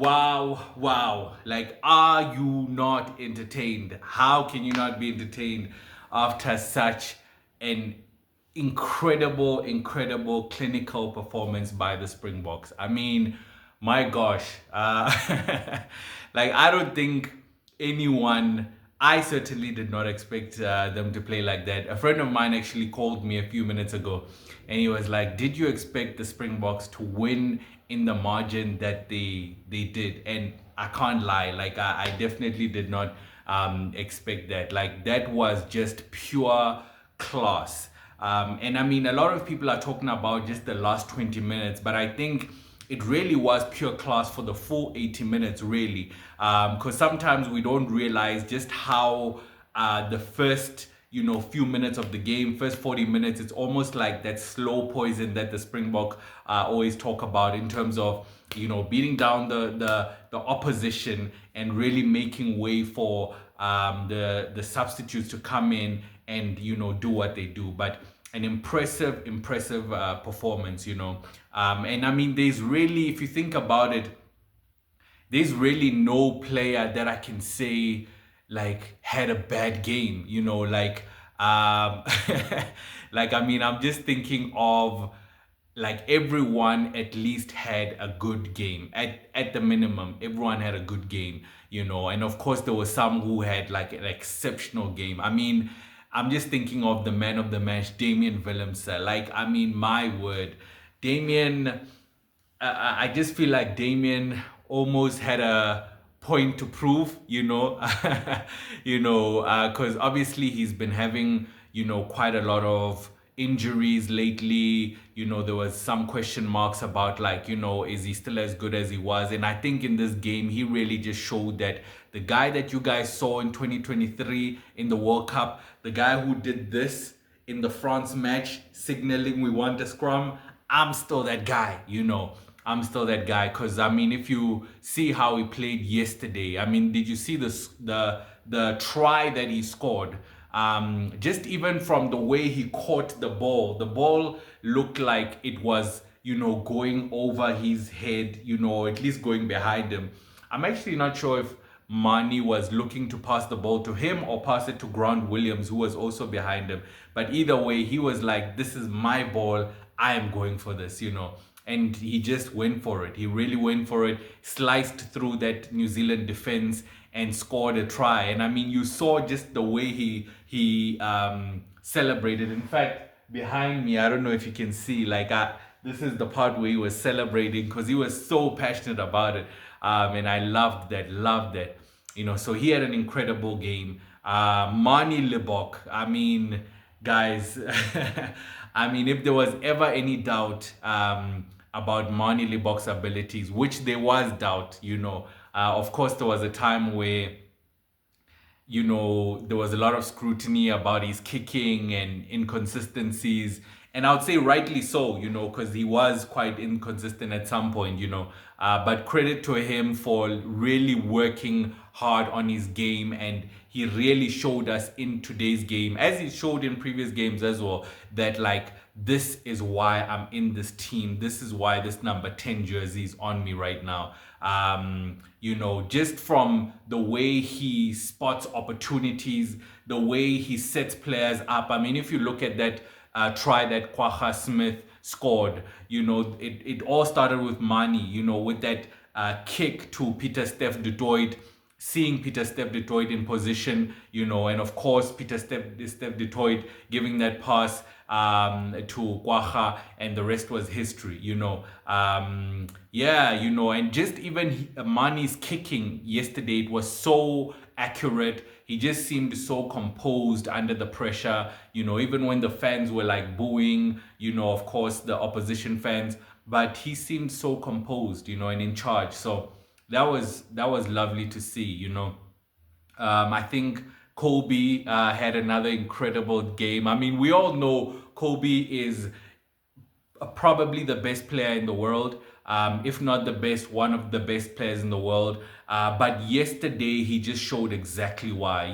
Wow. Like, are you not entertained? How can you not be entertained after such an incredible clinical performance by the Springboks? I mean, my gosh. Like, I don't think anyone, I certainly did not expect them to play like that. A friend of mine actually called me a few minutes ago and he was like, did you expect the Springboks to win in the margin that they did? And I can't lie, like I definitely did not expect that. Like, that was just pure class. And I mean, a lot of people are talking about just the last 20 minutes, but I think it really was pure class for the full 80 minutes, really. Because sometimes we don't realize just how the first few minutes of the game, first 40 minutes, it's almost like that slow poison that the Springbok always talk about, in terms of beating down the opposition and really making way for the substitutes to come in and do what they do. But an impressive performance. And I mean, there's really, if you think about it, there's really no player that I can say like had a bad game, like like, I mean, I'm just thinking of, like, everyone at least had a good game. At the minimum, everyone had a good game, and of course there were some who had like an exceptional game. I mean, I'm just thinking of the man of the match, Damian Willemse. Like, I mean, my word, Damian, I just feel like Damien almost had a point to prove, because obviously he's been having, quite a lot of injuries lately. There was some question marks about, like, is he still as good as he was? And I think in this game, he really just showed that the guy that you guys saw in 2023 in the World Cup, the guy who did this in the France match, signaling we want a scrum, I'm still that guy, I'm still that guy. Because I mean, if you see how he played yesterday, I mean, did you see the try that he scored? Just even from the way he caught the ball looked like it was, going over his head, at least going behind him. I'm actually not sure if Mani was looking to pass the ball to him or pass it to Grant Williams, who was also behind him. But either way, he was like, this is my ball, I am going for this, and he just went for it. He really went for it, sliced through that New Zealand defense and scored a try. And I mean, you saw just the way he celebrated. In fact, behind me, I don't know if you can see, like, this is the part where he was celebrating, because he was so passionate about it. And I loved that. So he had an incredible game. Mani Libok, I mean, guys, I mean, if there was ever any doubt about Mani Libok's abilities, which there was doubt, of course, there was a time where, there was a lot of scrutiny about his kicking and inconsistencies. And I would say rightly so, because he was quite inconsistent at some point, but credit to him for really working hard on his game. And he really showed us in today's game, as he showed in previous games as well, that, like, this is why I'm in this team. This is why this number 10 jersey is on me right now. Just from the way he spots opportunities, the way he sets players up. I mean, if you look at that try that Kwagga Smith scored, it all started with Mani, with that kick to Pieter-Steph du Toit, seeing Pieter-Steph du Toit in position, and of course Pieter-Steph du Toit giving that pass to Kwagga, and the rest was history, and just even Mani's kicking yesterday, it was so accurate. He just seemed so composed under the pressure, even when the fans were like booing, of course the opposition fans, but he seemed so composed, and in charge. So that was lovely to see. I think Kobe had another incredible game. I mean, we all know Kobe is probably the best player in the world, if not the best, one of the best players in the world. But yesterday he just showed exactly why.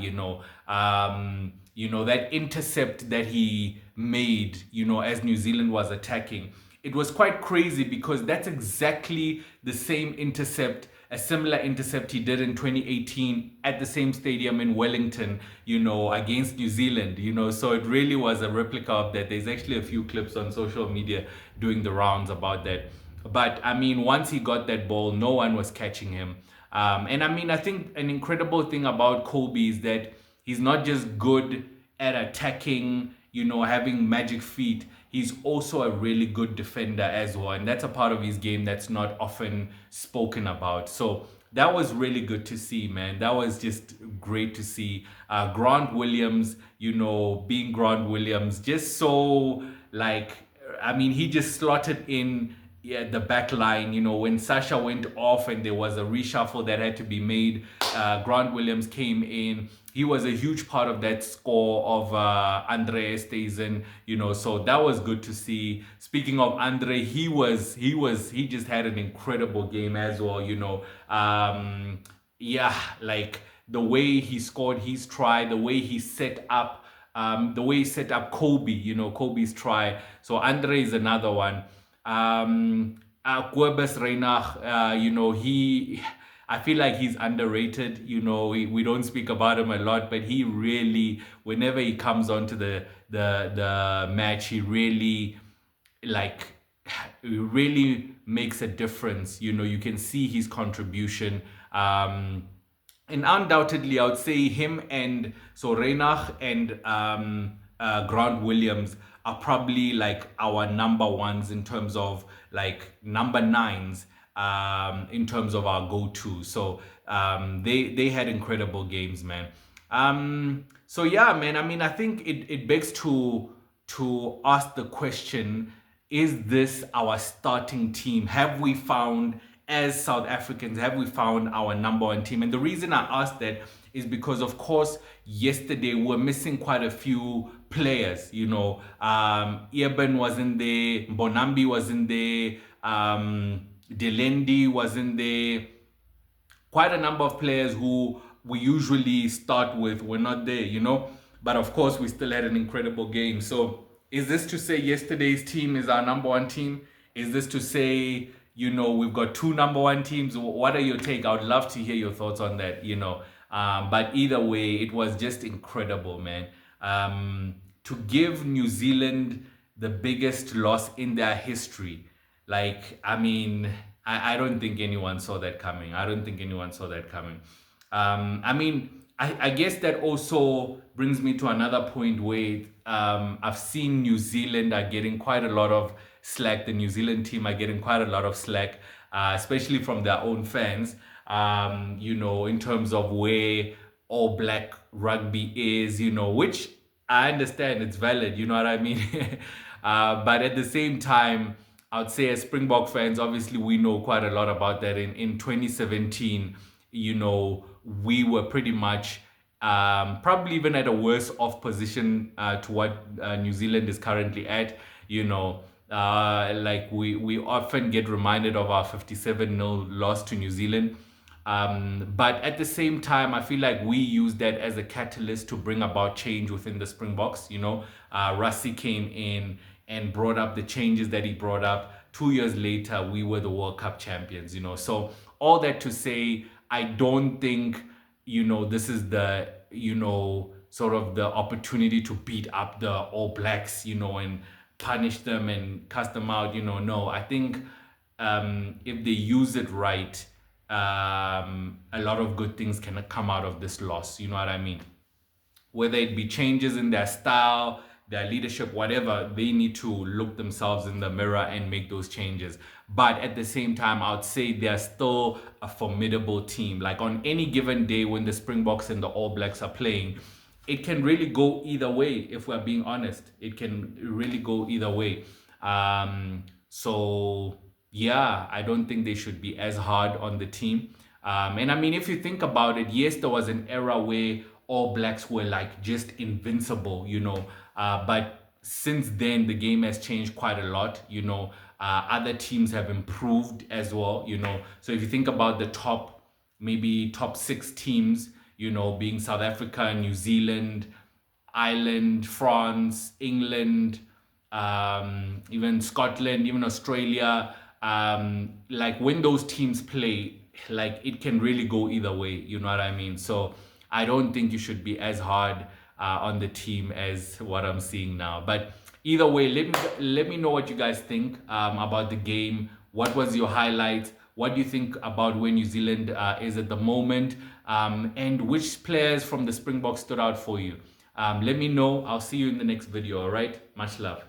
That intercept that he made, as New Zealand was attacking, it was quite crazy, because that's exactly the same intercept a similar intercept he did in 2018 at the same stadium in Wellington, against New Zealand, so it really was a replica of that. There's actually a few clips on social media doing the rounds about that. But I mean, once he got that ball, no one was catching him. And I mean, I think an incredible thing about Kobe is that he's not just good at attacking, having magic feet. He's also a really good defender as well. And that's a part of his game that's not often spoken about. So that was really good to see, man. That was just great to see. Grant Williams, being Grant Williams, just so like, I mean, he just slotted in, yeah, the back line, when Sasha went off and there was a reshuffle that had to be made. Grant Williams came in. He was a huge part of that score of Andre Esterhuizen, so that was good to see. Speaking of Andre, he just had an incredible game as well, yeah, like the way he scored his try, the way he set up Kobe, Kobe's try. So Andre is another one. Kobus Reinach, I feel like he's underrated. We don't speak about him a lot, but he really, whenever he comes onto the match, he really makes a difference. You can see his contribution. And undoubtedly, I would say him and so Reinach and Grant Williams are probably like our number ones in terms of like number nines in terms of our go-to. So they had incredible games, man. So yeah, man. I mean, I think it begs to ask the question: is this our starting team? Have we found, as South Africans, have we found our number one team? And the reason I asked that is because, of course, yesterday we're missing quite a few players. Eben wasn't there, Bonambi wasn't there, Delendi wasn't there. Quite a number of players who we usually start with were not there, But of course, we still had an incredible game. So is this to say yesterday's team is our number one team? Is this to say, we've got two number one teams? What are your take? I would love to hear your thoughts on that, But either way, it was just incredible, man. To give New Zealand the biggest loss in their history. Like, I mean, I don't think anyone saw that coming. I mean, I guess that also brings me to another point where I've seen New Zealand are getting quite a lot of slack. The New Zealand team are getting quite a lot of slack, especially from their own fans, in terms of where All Black rugby is, which I understand it's valid, you know what I mean? But at the same time, I would say as Springbok fans, obviously we know quite a lot about that. In 2017, we were pretty much probably even at a worse off position to what New Zealand is currently at. Like we often get reminded of our 57-0 loss to New Zealand. But at the same time, I feel like we use that as a catalyst to bring about change within the Springboks. Rassie came in and brought up the changes that he brought up. 2 years later, we were the World Cup champions, So all that to say, I don't think, this is the, sort of the opportunity to beat up the All Blacks, and punish them and cast them out, No, I think if they use it right, a lot of good things can come out of this loss. You know what I mean? Whether it be changes in their style, their leadership, whatever, they need to look themselves in the mirror and make those changes. But at the same time, I would say they're still a formidable team. Like on any given day when the Springboks and the All Blacks are playing, it can really go either way, if we're being honest. It can really go either way. So yeah, I don't think they should be as hard on the team. And I mean, if you think about it, yes, there was an era where All Blacks were like just invincible, but since then the game has changed quite a lot. Other teams have improved as well. So if you think about the top 6 teams, being South Africa, New Zealand, Ireland, France, England, even Scotland, even Australia, like when those teams play, like it can really go either way, you know what I mean? So I don't think you should be as hard on the team as what I'm seeing now. But either way, let me know what you guys think about the game. What was your highlight? What do you think about where New Zealand is at the moment? And which players from the Springboks stood out for you? Let me know. I'll see you in the next video. All right, much love.